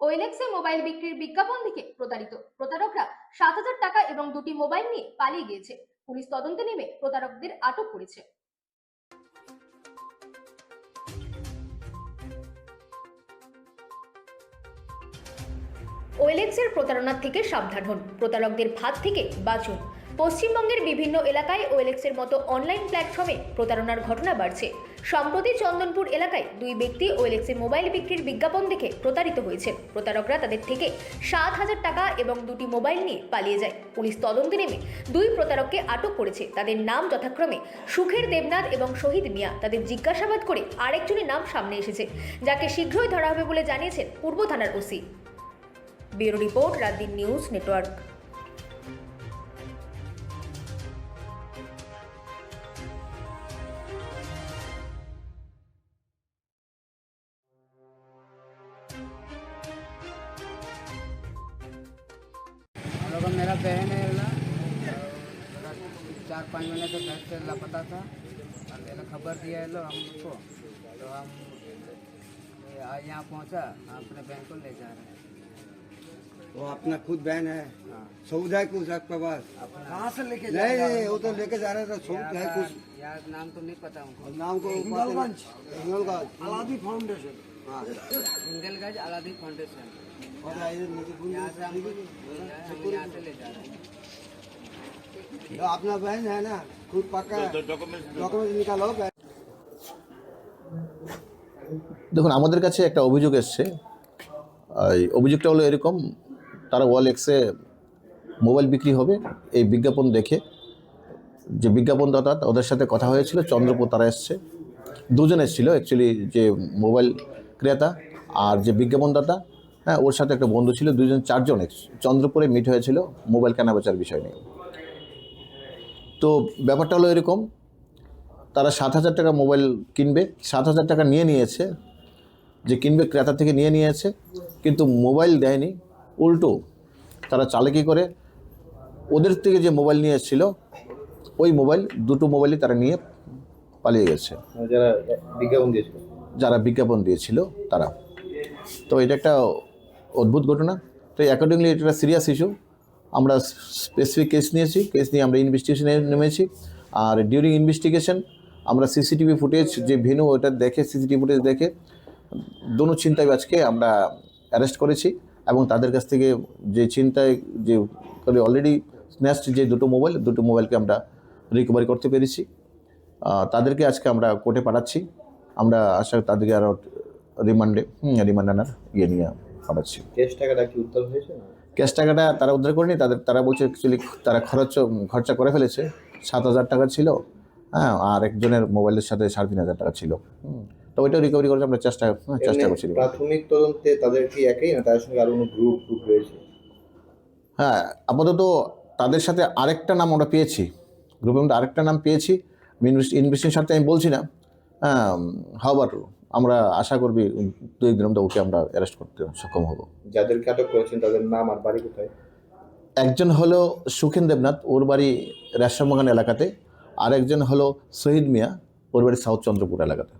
ওএলএক্সে mobile বিক্রির বিজ্ঞাপন দেখে প্রতারকরা 7,000 টাকা এবং দুটি মোবাইল নিয়ে পালিয়ে গিয়েছে। পুলিশ তদন্তে নেমে প্রতারকদের আটক করেছে। ওএলএক্সের প্রতারণা থেকে সাবধান হন, প্রতারকদের ফাঁদ থেকে বাঁচুন। পশ্চিমবঙ্গের বিভিন্ন এলাকায় ওএলএক্সের মতো অনলাইন প্ল্যাটফর্মে প্রতারণার ঘটনা বাড়ছে। সম্প্রতি চন্দনপুর এলাকায় দুই ব্যক্তি ওএলএক্সে মোবাইল বিক্রির বিজ্ঞাপন দেখে প্রতারিত হয়েছেন। প্রতারকরা তাদের থেকে 7,000 টাকা এবং দুটি মোবাইল নিয়ে পালিয়ে যায়। পুলিশ তদন্তে নেমে দুই প্রতারককে আটক করেছে। তাদের নাম যথাক্রমে সুখের দেবনাথ এবং শহীদ মিয়া। তাদের জিজ্ঞাসাবাদ করে আরেকজনের নাম সামনে এসেছে, যাকে শীঘ্রই ধরা হবে বলে জানিয়েছেন পূর্ব থানার OC. Bureau report, রাতদিন news network. मेरा बहन है ना, 4-5 महीने से घर से लापता था और मैंने खबर दिया है लो हमको, तो हम आज यहाँ पहुँचा, अपने बहन को ले जा रहे हैं। वो अपना खुद बहन है, सऊद है कुछ आपके पास? कहाँ से लेके नहीं, वो तो लेके जा रहे थे। सऊद है कुछ? यार नाम तो नहीं पता हमको। नाम को हिंगलगंज अलादी फाउंडेशन। हाँ, हिंगलगंज अलादी फाउंडेशन। और यहाँ से हमको यहाँ से ले जा रहे हैं। तो अपना बहन है ना, खुद पक्का डॉक्यूमेंट निकालो। দেখুন, আমাদের কাছে একটা অভিযোগ এসছে। এই অভিযোগটা হলো এরকম, তারা ওএলএক্সে মোবাইল বিক্রি হবে এই বিজ্ঞাপন দেখে যে বিজ্ঞাপনদাতা, ওদের সাথে কথা হয়েছিল। চন্দ্রপুর তারা এসছে, দুজন এসেছিলো অ্যাকচুয়ালি, যে মোবাইল ক্রেতা আর যে বিজ্ঞাপনদাতা, হ্যাঁ, ওর সাথে একটা বন্ধু ছিল। দুজন 4জন চন্দ্রপুরে মিট হয়েছিল মোবাইল কেনাবেচার বিষয় নিয়ে। তো ব্যাপারটা হলো এরকম, তারা 7,000 টাকা মোবাইল কিনবে, 7,000 টাকা নিয়েছে, যে কিনবে ক্রেতা থেকে নিয়েছে, কিন্তু মোবাইল দেয়নি। উল্টো তারা চালাকি করে ওদের থেকে যে মোবাইল নিয়ে এসেছিল, ওই দুটো মোবাইলই তারা নিয়ে পালিয়ে গেছে, যারা বিজ্ঞাপন দিয়েছিল তারা। তো এটা একটা অদ্ভুত ঘটনা। তো অ্যাকর্ডিংলি এটা একটা সিরিয়াস ইস্যু। আমরা স্পেসিফিক কেস নিয়ে আমরা ইনভেস্টিগেশনে নেমেছি। আর ডিউরিং ইনভেস্টিগেশন আমরা সিসিটিভি ফুটেজ যে ভেনু, ওটা দেখে সিসিটিভি ফুটেজ দেখে দোনো ছিনতাইবাজকে আমরা অ্যারেস্ট করেছি এবং তাদের কাছ থেকে যে ছিনতাই যে অলরেডি স্ন্যাচড যে দুটো মোবাইলকে আমরা রিকভারি করতে পেরেছি। তাদেরকে আজকে আমরা কোর্টে পাঠাচ্ছি। আমরা আশা তাদেরকে আরও রিমান্ড আনার নিয়ে পাঠাচ্ছি। ক্যাশ টাকাটা তারা উদ্ধার করেনি। তারা বলছে অ্যাকচুয়ালি তারা খরচা করে ফেলেছে। 7,000 টাকা ছিল, হ্যাঁ, আর একজনের মোবাইলের সাথে 3,500 টাকা ছিল। তো ওইটাও রিকভারি করার আমরা চেষ্টা করছি। প্রাথমিক তদন্তে তাদের কি একই না তাদের সঙ্গে আরো কোনো গ্রুপ রয়েছে? হ্যাঁ, আপাতত তাদের সাথে আরেকটা নাম আমরা পেয়েছি, গ্রুপের মধ্যে আরেকটা নাম পেয়েছি। ইনভেস্টিগেশনের সাথে আমি বলছি না, হ্যাঁ, হাওয়ার আমরা আশা করবি 2-1 দিনের মধ্যে ওকে আমরা অ্যারেস্ট করতে সক্ষম হব। যাদেরকে আটক করেছেন তাদের নাম আর বাড়ি কোথায়? একজন হলো সুখেন দেবনাথ, ওর বাড়ি রেশমবাগান এলাকাতে। আর একজন হলো শহীদ মিয়া, ওর বাড়ি সাউথ চন্দ্রপুর এলাকাতে।